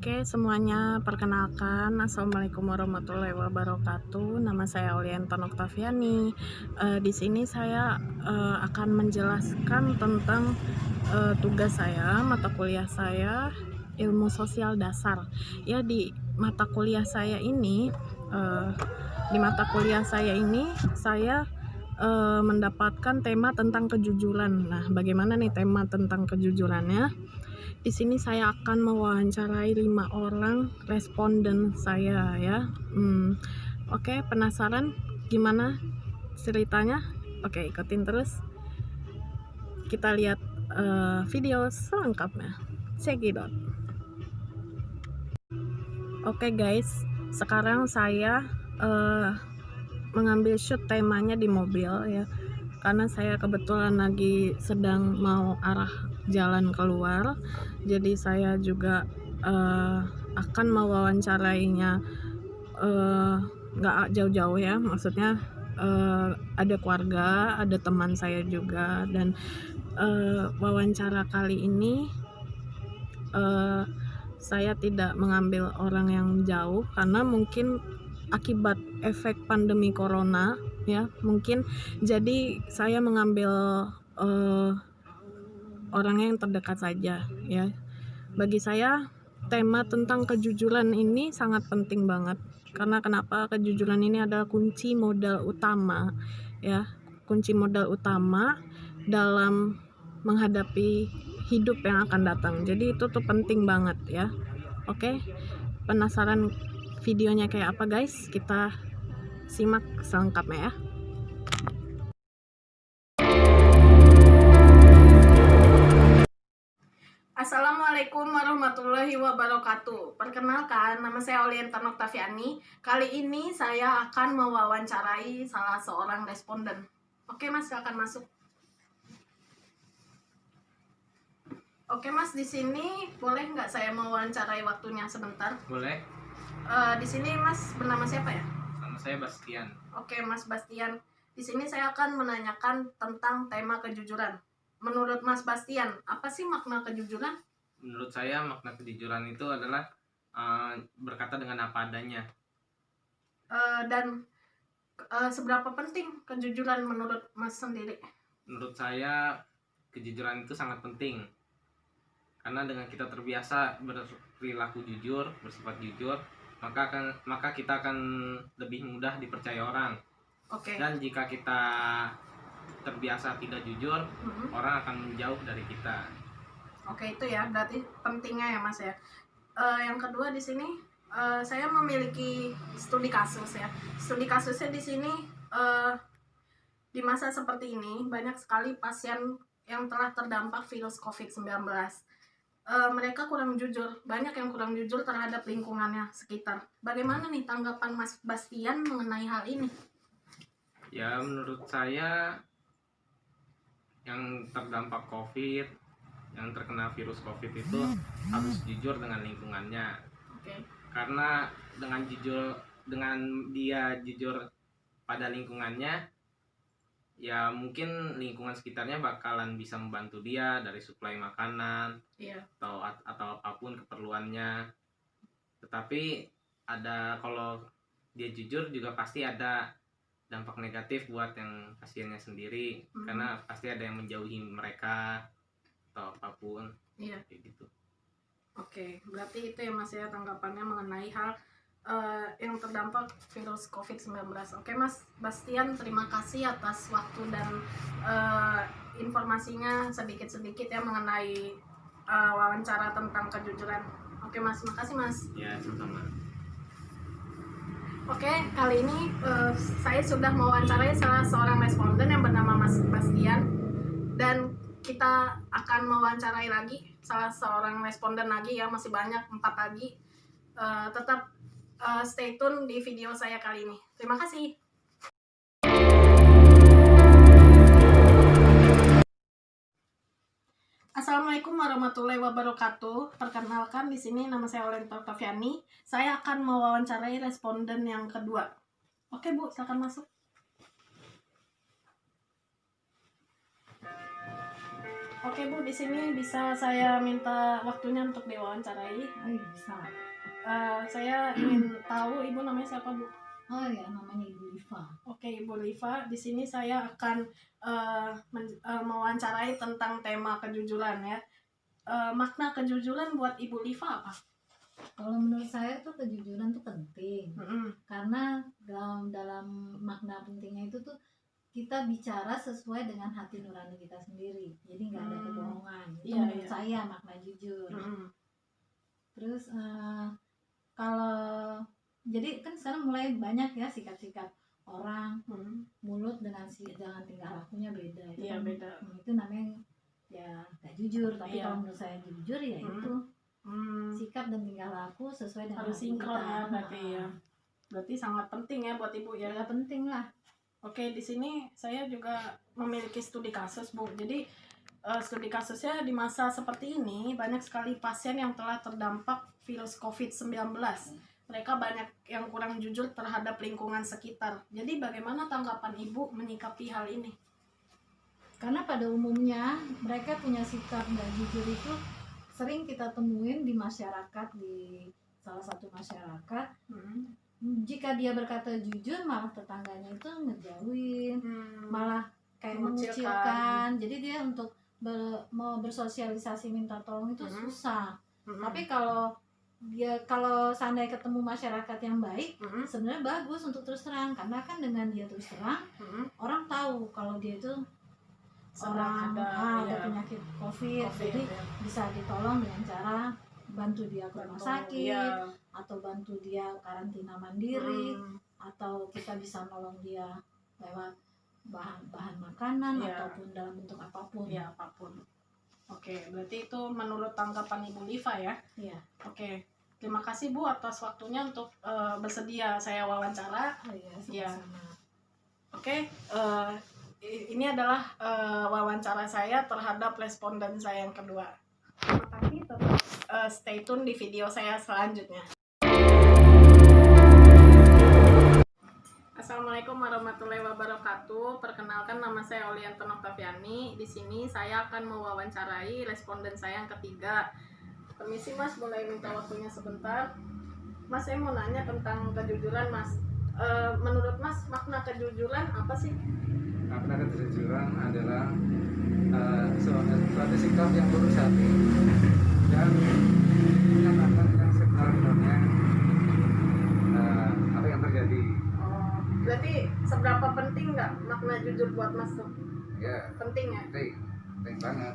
Oke, semuanya perkenalkan, Assalamualaikum warahmatullahi wabarakatuh. Nama saya Olianton Oktaviani. Di sini saya akan menjelaskan tentang tugas saya, mata kuliah saya, ilmu sosial dasar. Ya, eh, di mata kuliah saya ini saya mendapatkan tema tentang kejujuran. Nah, bagaimana nih tema tentang kejujurannya? Di sini saya akan mewawancarai 5 orang responden saya ya. Oke, penasaran gimana ceritanya? Oke, ikutin terus. Kita lihat video selengkapnya. Check it out. Oke guys, sekarang saya mengambil shoot temanya di mobil ya, karena saya kebetulan lagi sedang mau arah jalan keluar, jadi saya juga akan mewawancarainya nggak jauh-jauh ya, maksudnya ada keluarga, ada teman saya juga, dan wawancara kali ini saya tidak mengambil orang yang jauh karena mungkin akibat efek pandemi corona ya, mungkin jadi saya mengambil orangnya yang terdekat saja ya. Bagi saya tema tentang kejujuran ini sangat penting banget, karena kenapa? Kejujuran ini adalah kunci modal utama ya, kunci modal utama dalam menghadapi hidup yang akan datang. Jadi itu tuh penting banget ya. Oke, penasaran videonya kayak apa guys? Kita simak selengkapnya ya. Assalamualaikum warahmatullahi wabarakatuh. Perkenalkan, nama saya Olianton Oktaviani. Kali ini saya akan mewawancarai salah seorang responden. Oke mas, silakan masuk. Oke mas, di sini boleh nggak saya mewawancarai waktunya sebentar? Boleh. Di sini mas bernama siapa ya? Nama saya Bastian. Oke mas Bastian, di sini saya akan menanyakan tentang tema kejujuran. Menurut Mas Bastian, apa sih makna kejujuran? Menurut saya makna kejujuran itu adalah berkata dengan apa adanya. Dan seberapa penting kejujuran menurut Mas sendiri? Menurut saya kejujuran itu sangat penting, karena dengan kita terbiasa berperilaku jujur, bersifat jujur, maka kita akan lebih mudah dipercaya orang. Oke. Dan jika kita terbiasa tidak jujur, orang akan menjauh dari kita. Oke, itu ya berarti pentingnya ya Mas ya. Yang kedua di sini saya memiliki studi kasus ya. Studi kasusnya di sini di masa seperti ini banyak sekali pasien yang telah terdampak virus COVID-19. Mereka kurang jujur, banyak yang kurang jujur terhadap lingkungannya sekitar. Bagaimana nih tanggapan Mas Bastian mengenai hal ini? Ya, menurut saya yang terdampak COVID, yang terkena virus COVID itu harus jujur dengan lingkungannya. Oke. Karena dengan dia jujur pada lingkungannya, ya mungkin lingkungan sekitarnya bakalan bisa membantu dia dari suplai makanan, atau apapun keperluannya. Tetapi kalau dia jujur juga pasti ada dampak negatif buat yang pasiennya sendiri, karena pasti ada yang menjauhi mereka atau apapun. Kayak gitu. Oke, berarti itu ya Mas ya tanggapannya mengenai hal yang terdampak virus COVID-19. Oke Mas Bastian, terima kasih atas waktu dan informasinya sedikit-sedikit ya mengenai wawancara tentang kejujuran. Oke Mas, makasih Mas. Ya, sama-sama. Oke, kali ini saya sudah mewawancarai salah seorang responden yang bernama Mas Bastian, dan kita akan mewawancarai lagi salah seorang responden lagi ya, masih banyak 4 lagi. Tetap stay tune di video saya kali ini. Terima kasih. Assalamualaikum warahmatullahi wabarakatuh. Perkenalkan, di sini nama saya Olianton Oktaviani. Saya akan mewawancarai responden yang kedua. Oke Bu, silakan masuk. Oke Bu, di sini bisa saya minta waktunya untuk diwawancarai. Bisa. Saya ingin tahu Ibu namanya siapa Bu? Oh ya, namanya Ibu Liva. Oke Ibu Liva, di sini saya akan mewawancarai tentang tema kejujuran ya. Makna kejujuran buat Ibu Liva apa? Kalau menurut saya tuh kejujuran tuh penting, Mm-mm. karena dalam makna pentingnya itu tuh kita bicara sesuai dengan hati nurani kita sendiri, jadi nggak ada kebohongan. Itu Iya, menurut iya. saya makna jujur. Mm-mm. Terus kalau jadi kan sekarang mulai banyak ya sikap-sikap orang, Mm-mm. mulut dengan tingkah lakunya beda. Itu Iya, kan, beda. itu namanya ya nggak jujur. Tapi Iya. kalau menurut saya jujur ya itu sikap dan tingkah laku sesuai dengan Harus hati sinkron kita. ya berarti ya. Berarti sangat penting ya buat Ibu ya. Ya penting lah. Oke, di sini saya juga memiliki studi kasus, Bu. Jadi studi kasusnya di masa seperti ini banyak sekali pasien yang telah terdampak virus COVID-19. Mereka banyak yang kurang jujur terhadap lingkungan sekitar. Jadi bagaimana tanggapan Ibu menyikapi hal ini? Karena pada umumnya mereka punya sikap nggak jujur itu sering kita temuin di masyarakat, di salah satu masyarakat. Jika dia berkata jujur, malah tetangganya itu ngejauhin, malah kayak mengucilkan. Jadi dia untuk mau bersosialisasi minta tolong itu susah. Tapi kalau seandainya ketemu masyarakat yang baik, sebenarnya bagus untuk terus terang, karena kan dengan dia terus terang, orang tahu kalau dia itu Sedang ada penyakit COVID, jadi ya. bisa ditolong dengan cara bantu dia ke rumah sakit, Iya. atau bantu dia karantina mandiri, atau kita bisa nolong dia lewat bahan makanan, Iya. ataupun dalam bentuk apapun. Ya, apapun. Oke, berarti itu menurut tanggapan Ibu Liva ya? Iya. Oke, terima kasih Bu atas waktunya untuk bersedia saya wawancara. Oh iya, Iya. sama-sama. Oke, ini adalah wawancara saya terhadap responden saya yang kedua. Terima kasih, tetap stay tune di video saya selanjutnya. Assalamualaikum warahmatullahi wabarakatuh. Perkenalkan, nama saya Olianton Octaviani. Di sini saya akan mewawancarai responden saya yang ketiga. Permisi Mas, boleh minta waktunya sebentar? Mas, saya mau nanya tentang kejujuran Mas. Menurut Mas, makna kejujuran apa sih? Makna kejujuran adalah suatu sikap yang lurus hati dan menyatakan yang sebenarnya apa yang terjadi. Berarti seberapa penting nggak makna jujur buat Mas tuh? Ya, Penting ya? penting banget.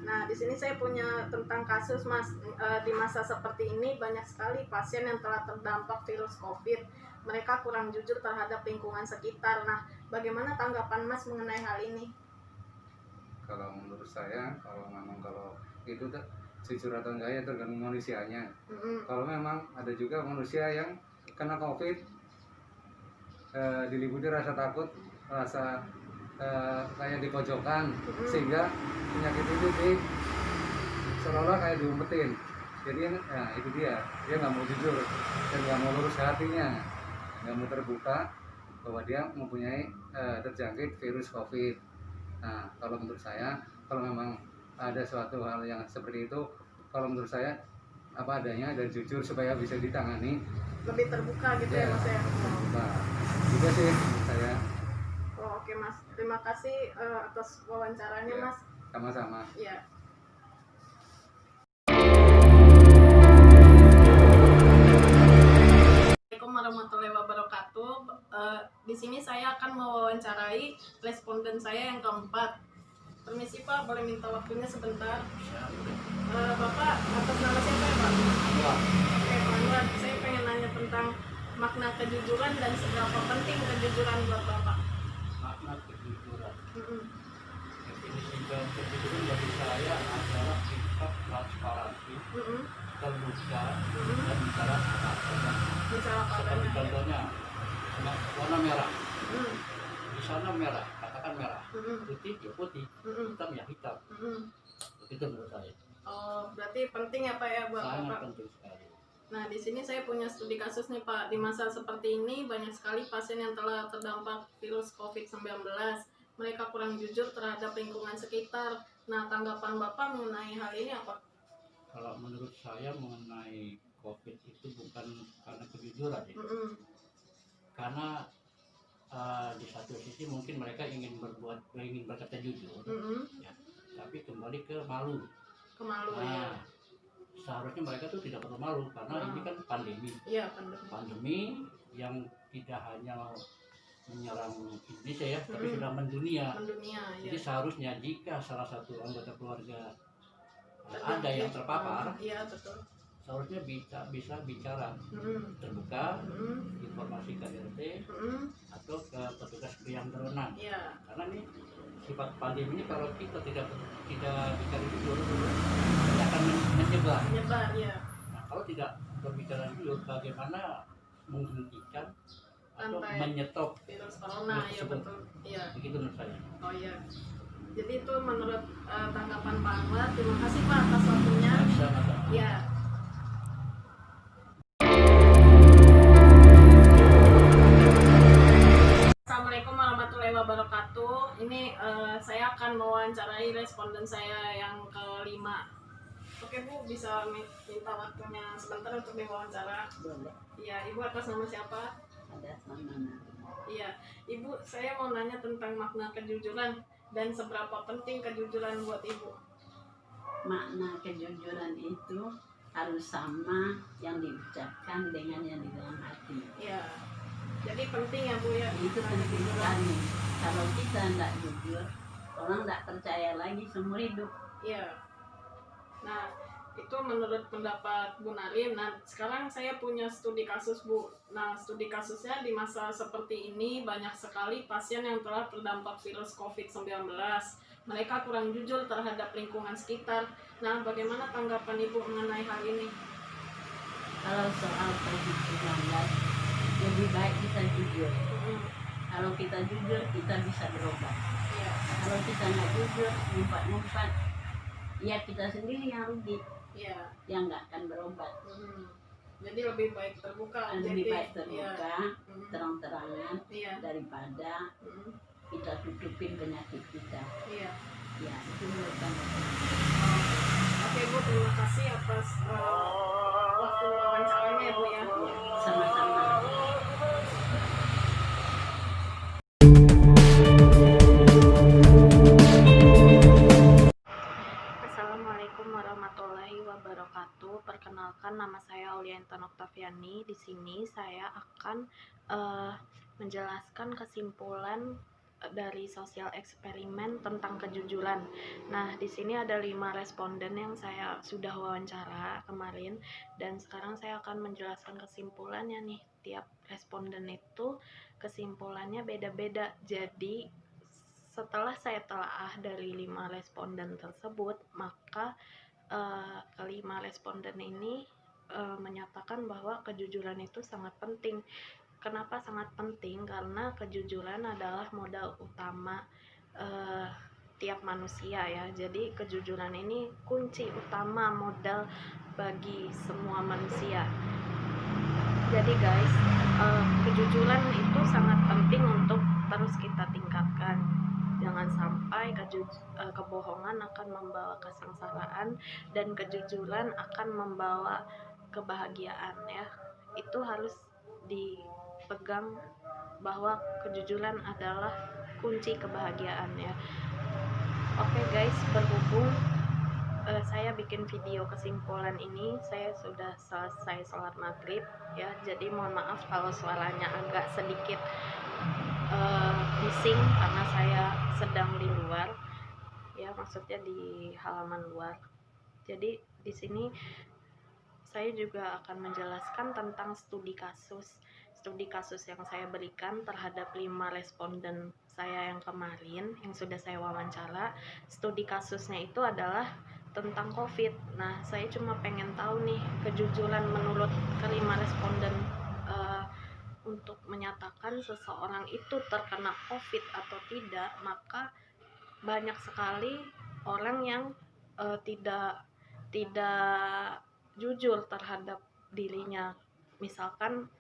Nah, di sini saya punya tentang kasus Mas. Di masa seperti ini banyak sekali pasien yang telah terdampak virus COVID. Mereka kurang jujur terhadap lingkungan sekitar. Nah, bagaimana tanggapan Mas mengenai hal ini? Kalau menurut saya, kalau itu jujur atau enggak ya tergantung manusianya. Kalau memang ada juga manusia yang kena COVID, diliputi rasa takut, rasa kayak di pojokan, sehingga penyakit itu seolah-olah kayak diumpetin. Jadi ya itu dia nggak mau jujur dan nggak mau lurus hatinya, nggak mau terbuka bahwa dia mempunyai terjangkit virus COVID. Nah, kalau menurut saya, kalau memang ada suatu hal yang seperti itu, kalau menurut saya apa adanya dan jujur supaya bisa ditangani. Lebih terbuka gitu ya Mas ya? Terbuka. Juga sih menurut saya. Oh, oke Mas. Terima kasih atas wawancaranya Ya, Mas. sama-sama. Iya. Assalamualaikum warahmatullahi wabarakatuh. Di sini saya akan mewawancarai responden saya yang keempat. Permisi Pak, boleh minta waktunya sebentar? Bapak atas nama siapa ya Pak? Oke Pak Anwar, saya pengen nanya tentang makna kejujuran dan seberapa penting kejujuran buat Bapak. Makna kejujuran. Definisi kejujuran bagi saya adalah sikap transparansi, terbuka, dan bicara apa adanya. Bicara apa Seperti adanya. contohnya, warna merah. Di sana merah, katakan merah. Putih ya putih, hitam ya hitam. Itu menurut saya. Oh, berarti penting ya Pak ya buat Sangat Bapak. penting sekali. Nah, di sini saya punya studi kasus nih Pak. Di masa seperti ini banyak sekali pasien yang telah terdampak virus COVID-19. Mereka kurang jujur terhadap lingkungan sekitar. Nah, tanggapan Bapak mengenai hal ini apa? Kalau menurut saya mengenai COVID itu bukan karena kejujuran ya. Karena di satu sisi mungkin mereka ingin berkata jujur, ya, tapi kembali ke malu. Ya. Seharusnya mereka tuh tidak perlu malu karena ini kan pandemi. Iya, pandemi yang tidak hanya menyerang Indonesia ya, tapi sudah mendunia. Jadi seharusnya jika salah satu anggota keluarga ada yang terpapar, seharusnya bisa bicara terbuka, informasi ke RT atau ke petugas yang berwenang. Karena ini sifat pandemi ini kalau kita tidak bicara jujur, ini akan menyebar. Nah, kalau tidak berbicara jujur, bagaimana menghentikan atau menyetop virus corona? Ya, betul. Begitu menurut saya. Oh iya. Jadi itu menurut tanggapan Pak Anwar. Terima kasih Pak atas waktunya. Ya. Assalamualaikum warahmatullahi wabarakatuh. Ini saya akan mewawancarai responden saya yang kelima. Oke Bu, bisa minta waktunya sebentar untuk diwawancara? Boleh. Iya, Ibu atas nama siapa? Ada nama. Iya, Ibu, saya mau nanya tentang makna kejujuran dan seberapa penting kejujuran buat Ibu. Makna kejujuran itu harus sama yang diucapkan dengan yang di dalam hati. Iya, jadi penting ya Bu ya. Itu penting sekali. Kalau kita tidak jujur, orang tidak percaya lagi seumur hidup. Iya. Nah, itu menurut pendapat Bu Narim. Nah, sekarang saya punya studi kasus Bu. Nah, studi kasusnya di masa seperti ini banyak sekali pasien yang telah terdampak virus COVID-19. Mereka kurang jujur terhadap lingkungan sekitar. Nah, bagaimana tanggapan Ibu mengenai hal ini? Kalau soal COVID-19, lebih baik kita jujur. Kalau kita jujur, kita bisa berobat. Kalau kita nggak jujur, ngumpat-ngumpat, ya kita sendiri yang rugi. Yang nggak akan berobat. Jadi lebih baik terbuka. Terang-terangan daripada kita tutupin penyakit kita. Ya, itu bukan. Oke Bu, terima kasih atas waktu wawancaranya Bu ya. Sama-sama. Assalamualaikum warahmatullahi wabarakatuh. Perkenalkan, nama saya Aulia Intan Oktaviani. Di sini saya akan menjelaskan kesimpulan dari sosial eksperimen tentang kejujuran. Nah, di sini ada 5 responden yang saya sudah wawancara kemarin, dan sekarang saya akan menjelaskan kesimpulannya nih. Tiap responden itu kesimpulannya beda-beda. Jadi setelah saya telaah dari 5 responden tersebut, maka kelima responden ini menyatakan bahwa kejujuran itu sangat penting. Kenapa sangat penting? Karena kejujuran adalah modal utama tiap manusia ya. Jadi kejujuran ini kunci utama modal bagi semua manusia. Jadi guys, kejujuran itu sangat penting untuk terus kita tingkatkan. Jangan sampai kebohongan akan membawa kesengsaraan dan kejujuran akan membawa kebahagiaan ya. Itu harus dipegang bahwa kejujuran adalah kunci kebahagiaan ya. Oke guys, berhubung saya bikin video kesimpulan ini, saya sudah selesai sholat maghrib ya, jadi mohon maaf kalau suaranya agak sedikit bising karena saya sedang di luar ya, maksudnya di halaman luar. Jadi di sini saya juga akan menjelaskan tentang studi kasus yang saya berikan terhadap 5 responden saya yang kemarin yang sudah saya wawancara. Studi kasusnya itu adalah tentang COVID. Nah, saya cuma pengen tahu nih kejujuran menurut kelima responden untuk menyatakan seseorang itu terkena COVID atau tidak. Maka banyak sekali orang yang tidak jujur terhadap dirinya. Misalkan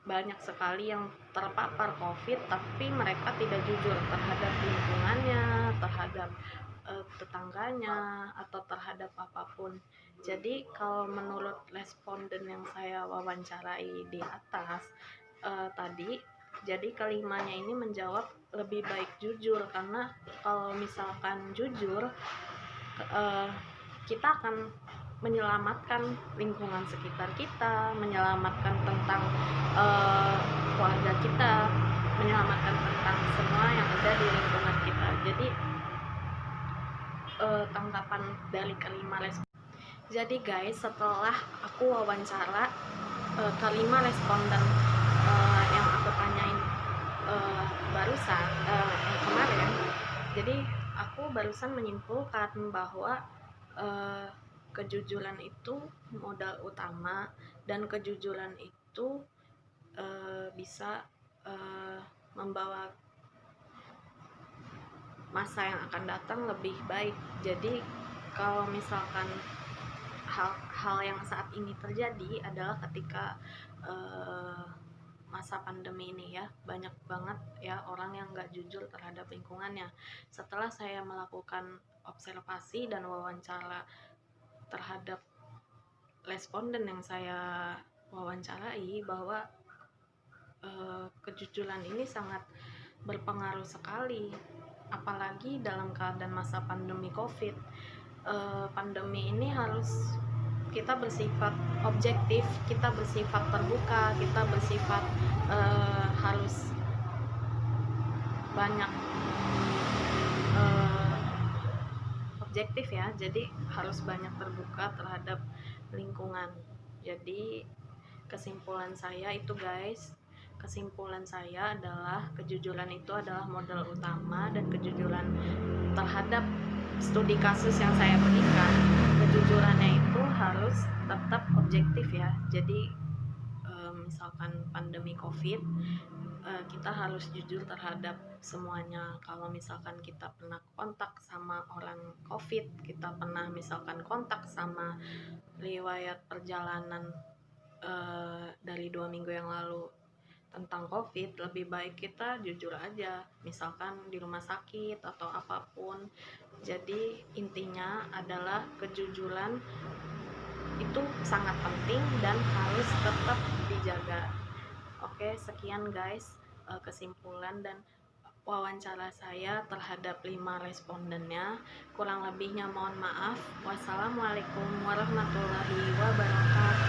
banyak sekali yang terpapar COVID tapi mereka tidak jujur terhadap lingkungannya, terhadap tetangganya, atau terhadap apapun. Jadi kalau menurut responden yang saya wawancarai di atas tadi, jadi kelimanya ini menjawab lebih baik jujur, karena kalau misalkan jujur kita akan menyelamatkan lingkungan sekitar kita, menyelamatkan tentang keluarga kita, menyelamatkan tentang semua yang ada di lingkungan kita. Jadi tanggapan dari kelima responden. Jadi guys, setelah aku wawancara kelima responden yang aku tanyain barusan kemarin, jadi aku barusan menyimpulkan bahwa kejujuran itu modal utama, dan kejujuran itu bisa membawa masa yang akan datang lebih baik. Jadi kalau misalkan hal yang saat ini terjadi adalah ketika masa pandemi ini ya, banyak banget ya orang yang gak jujur terhadap lingkungannya. Setelah saya melakukan observasi dan wawancara terhadap responden yang saya wawancarai, bahwa kejujuran ini sangat berpengaruh sekali, apalagi dalam keadaan masa pandemi COVID. Pandemi ini harus kita bersifat objektif, kita bersifat terbuka, kita bersifat harus banyak objektif ya, jadi harus banyak terbuka terhadap lingkungan. Jadi kesimpulan saya itu guys, kesimpulan saya adalah kejujuran itu adalah modal utama, dan kejujuran terhadap studi kasus yang saya berikan, kejujurannya itu harus tetap objektif ya. Jadi misalkan pandemi COVID, kita harus jujur terhadap semuanya. Kalau misalkan kita pernah kontak sama orang COVID, kita pernah misalkan kontak sama riwayat perjalanan dari 2 minggu yang lalu tentang COVID, lebih baik kita jujur aja, misalkan di rumah sakit atau apapun. Jadi intinya adalah kejujuran itu sangat penting dan harus tetap dijaga. Oke, sekian guys kesimpulan dan wawancara saya terhadap 5 respondennya. Kurang lebihnya mohon maaf. Wassalamualaikum warahmatullahi wabarakatuh.